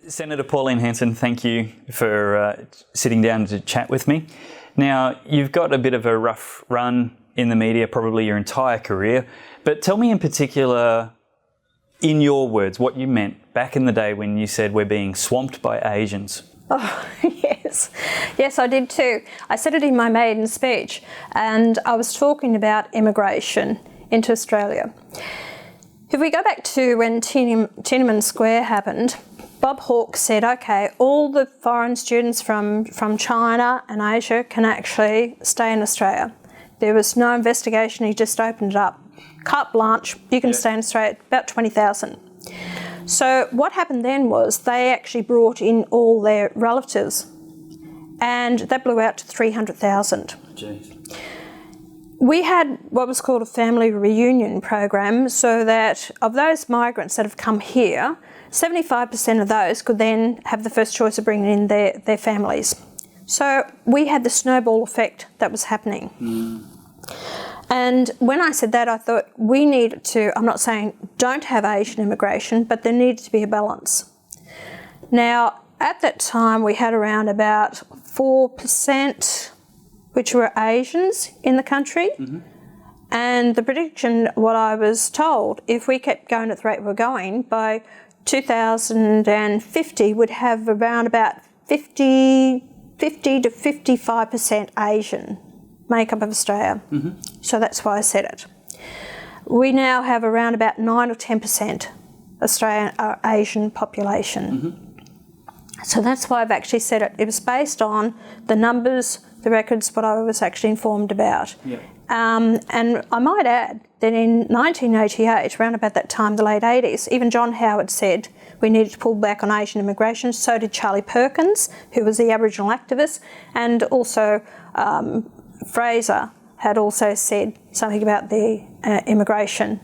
Senator Pauline Hanson, thank you for sitting down to chat with me. Now, you've got a bit of a rough run in the media, probably your entire career, but tell me in particular, in your words, what you meant back in the day when you said we're being swamped by Asians. Oh, yes. Yes, I did too. I said it in my maiden speech, and I was talking about immigration into Australia. If we go back to when Tiananmen Square happened, Bob Hawke said, okay, all the foreign students from China and Asia can actually stay in Australia. There was no investigation, he just opened it up. Carte blanche, you can stay in Australia, about 20,000. So what happened then was they actually brought in all their relatives, and that blew out to 300,000. Jeez. We had what was called a family reunion program, so that of those migrants that have come here, 75% of those could then have the first choice of bringing in their families. So we had the snowball effect that was happening. And when I said that, I thought we needed to, I'm not saying don't have Asian immigration, but there needed to be a balance. Now, at that time, we had around about 4% which were Asians in the country. And the prediction, what I was told, if we kept going at the rate we're going, by 2050 would have around about 50 to 55% Asian makeup of Australia. So that's why I said it. We now have around about 9 or 10% Australian Asian population. So that's why I've actually said it. It was based on the numbers, the records, what I was actually informed about. And I might add that in 1988, around about that time, the late 80s, even John Howard said we needed to pull back on Asian immigration. So did Charlie Perkins, who was the Aboriginal activist, and also Fraser had also said something about the immigration.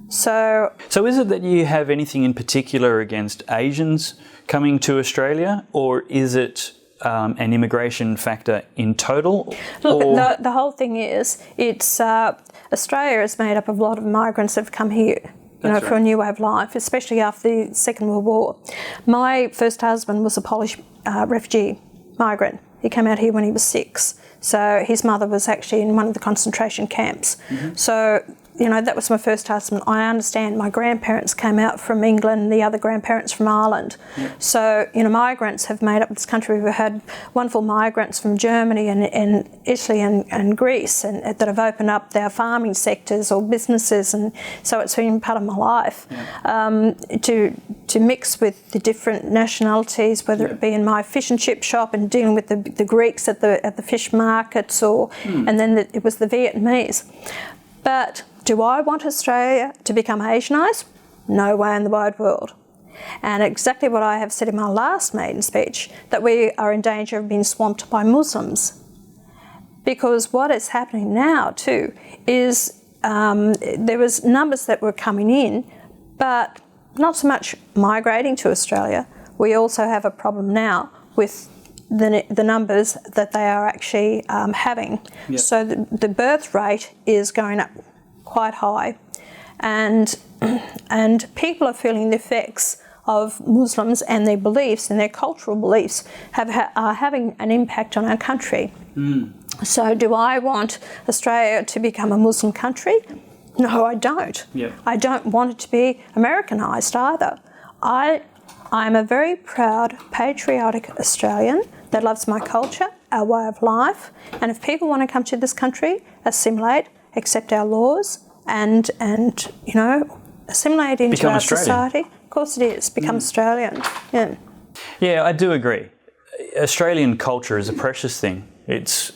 So is it that you have anything in particular against Asians coming to Australia, or is it an immigration factor in total? Look, the whole thing is, it's Australia is made up of a lot of migrants that have come here, for a new way of life, especially after the Second World War. My first husband was a Polish refugee migrant. He came out here when he was 6. So his mother was actually in one of the concentration camps. So, that was my first husband. I understand my grandparents came out from England, the other grandparents from Ireland. So, migrants have made up this country. We've had wonderful migrants from Germany and Italy and Greece and that have opened up their farming sectors or businesses, and so it's been part of my life. To mix with the different nationalities, whether it be in my fish and chip shop and dealing with the Greeks at the fish markets, or and then it was the Vietnamese. But do I want Australia to become Asianised? No way in the wide world. And exactly what I have said in my last maiden speech, that we are in danger of being swamped by Muslims. Because what is happening now too is there was numbers that were coming in, but not so much migrating to Australia. We also have a problem now with the numbers that they are actually having. So the birth rate is going up quite high, and people are feeling the effects of Muslims and their beliefs and their cultural beliefs are having an impact on our country. So do I want Australia to become a Muslim country? No, I don't. I don't want it to be Americanised either. I'm a very proud, patriotic Australian that loves my culture, our way of life, and if people want to come to this country, assimilate, accept our laws, and assimilate into our society, of course it is, become Australian. Yeah, I do agree. Australian culture is a precious thing.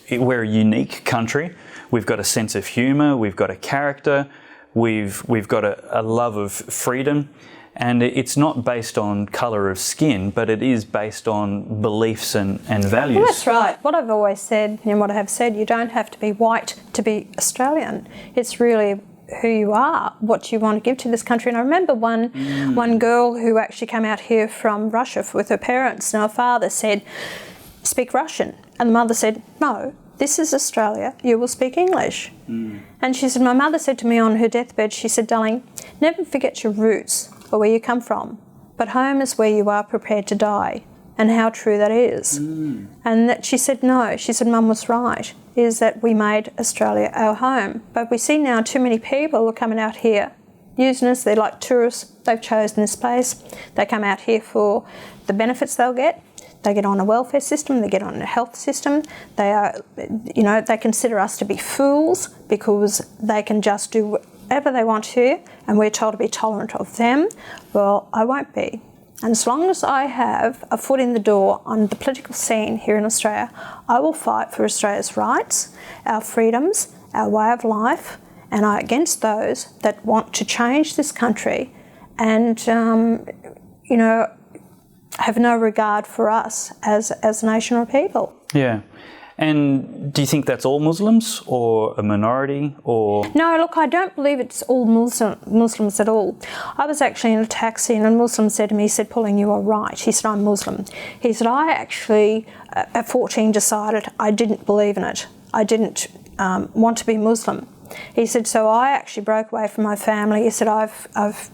We're a unique country. We've got a sense of humour, we've got a character, we've got a love of freedom. And it's not based on colour of skin, but it is based on beliefs and values. Well, that's right. What I've always said, and what I have said, you don't have to be white to be Australian. It's really who you are, what you want to give to this country. And I remember one girl who actually came out here from Russia with her parents, and her father said, "Speak Russian." And the mother said, "No, this is Australia, you will speak English." And she said, my mother said to me on her deathbed, she said, "Darling, never forget your roots or where you come from. but home is where you are prepared to die, and how true that is. And that she said no. She said Mum was right, is that we made Australia our home. But we see now too many people are coming out here using us. They're like tourists. They've chosen this place. They come out here for the benefits they'll get. They get on a welfare system, they get on a health system. They are, they consider us to be fools because they can just do whatever they want to, and we're told to be tolerant of them. Well, I won't be. And as long as I have a foot in the door on the political scene here in Australia, I will fight for Australia's rights, our freedoms, our way of life, and I'm against those that want to change this country and, have no regard for us as a nation or people. Yeah. And do you think that's all Muslims or a minority or...? No, look, I don't believe it's all Muslims at all. I was actually in a taxi and a Muslim said to me, he said, Pauline, you are right. He said, I'm Muslim. He said, I actually, at 14, decided I didn't believe in it. I didn't want to be Muslim. He said, so I actually broke away from my family. He said, I've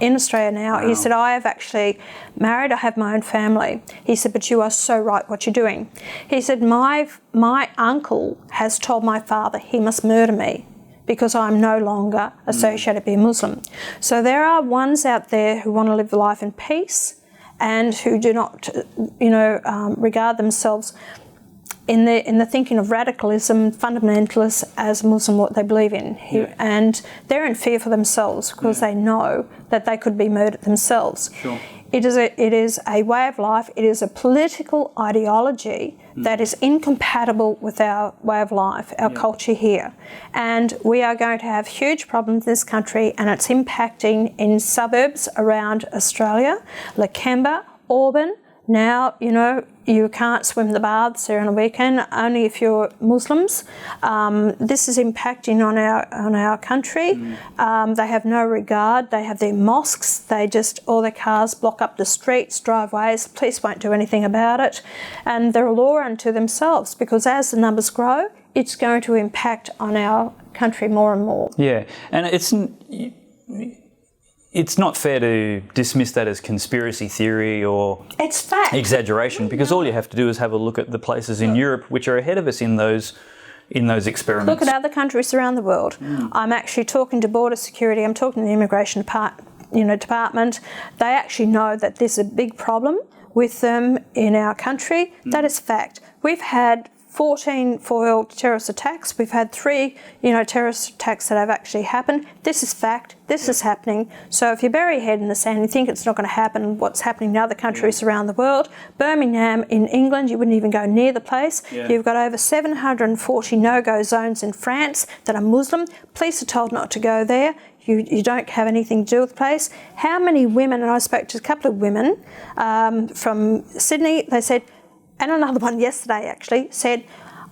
in Australia now. Wow. He said, I have actually married, I have my own family. He said, but you are so right what you're doing. He said, my uncle has told my father he must murder me because I'm no longer associated with being Muslim. So there are ones out there who want to live life in peace and who do not, regard themselves in the thinking of radicalism, fundamentalists as Muslim, what they believe in. Yeah. And they're in fear for themselves because they know that they could be murdered themselves. Sure. It is a way of life, it is a political ideology that is incompatible with our way of life, our culture here. And we are going to have huge problems in this country, and it's impacting in suburbs around Australia, Lakemba, Auburn. Now, you can't swim the baths there on a weekend, only if you're Muslims. This is impacting on our country. They have no regard. They have their mosques. All their cars block up the streets, driveways. Police won't do anything about it. And they're a law unto themselves because as the numbers grow, it's going to impact on our country more and more. Yeah, and it's not fair to dismiss that as conspiracy theory or it's fact. Exaggeration, because all you have to do is have a look at the places in Europe which are ahead of us in those experiments. Look at other countries around the world. I'm actually talking to border security. I'm talking to the immigration department. They actually know that there's a big problem with them in our country. That is fact. We've had 14 foiled terrorist attacks. We've had 3, terrorist attacks that have actually happened. This is fact. This is happening. So if you bury your head in the sand and you think it's not going to happen, what's happening in other countries around the world, Birmingham in England, you wouldn't even go near the place. Yeah. You've got over 740 no-go zones in France that are Muslim. Police are told not to go there. You don't have anything to do with the place. How many women, and I spoke to a couple of women from Sydney, they said, and another one yesterday actually, said,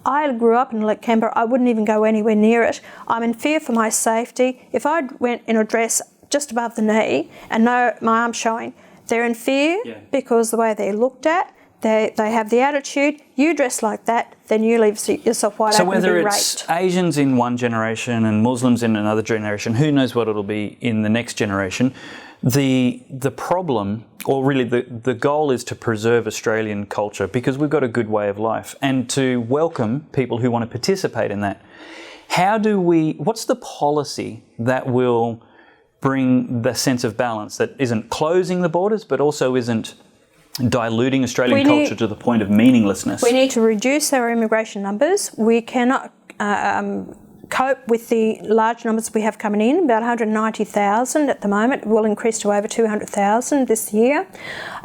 I grew up in Lakemba, I wouldn't even go anywhere near it. I'm in fear for my safety. If I went in a dress just above the knee and no, my arm showing, they're in fear because the way they're looked at, they have the attitude, you dress like that, then you leave yourself wide open to be raped. So whether it's Asians in one generation and Muslims in another generation, who knows what it'll be in the next generation, the problem, or really the goal, is to preserve Australian culture because we've got a good way of life and to welcome people who want to participate in that. What's the policy that will bring the sense of balance that isn't closing the borders but also isn't diluting Australian culture to the point of meaninglessness? We need to reduce our immigration numbers. We cannot cope with the large numbers we have coming in, about 190,000 at the moment. It will increase to over 200,000 this year.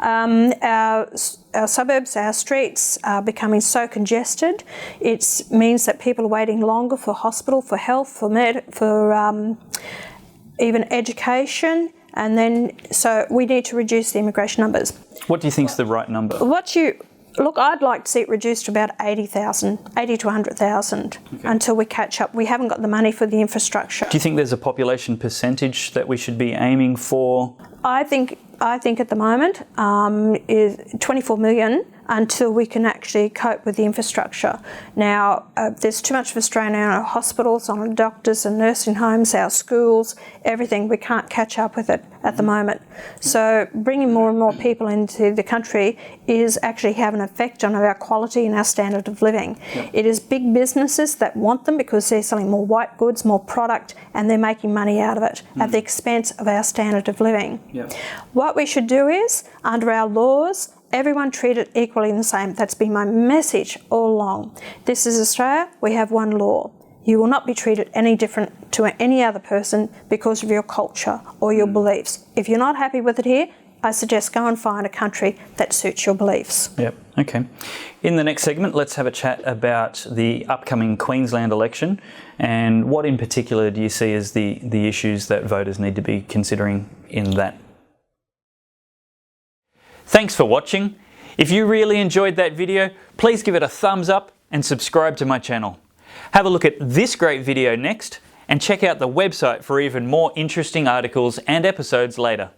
Our suburbs, our streets are becoming so congested. It means that people are waiting longer for hospital, for health, for even education. And then, so we need to reduce the immigration numbers. What do you think is the right number? Look, I'd like to see it reduced to about 80,000, 80 to 100,000 until we catch up. We haven't got the money for the infrastructure. Do you think there's a population percentage that we should be aiming for? I think at the moment is 24 million until we can actually cope with the infrastructure. Now, there's too much of Australia on our hospitals, on our doctors and nursing homes, our schools, everything. We can't catch up with it at the moment. So bringing more and more people into the country is actually having an effect on our quality and our standard of living. Yep. It is big businesses that want them because they're selling more white goods, more product, and they're making money out of it at the expense of our standard of living. Yep. What we should do is, under our laws, everyone treated equally the same. That's been my message all along. This is Australia. We have one law. You will not be treated any different to any other person because of your culture or your beliefs. If you're not happy with it here, I suggest go and find a country that suits your beliefs. Yep, okay. In the next segment, let's have a chat about the upcoming Queensland election and what in particular do you see as the issues that voters need to be considering in that. Thanks for watching. If you really enjoyed that video, please give it a thumbs up and subscribe to my channel. Have a look at this great video next and check out the website for even more interesting articles and episodes later.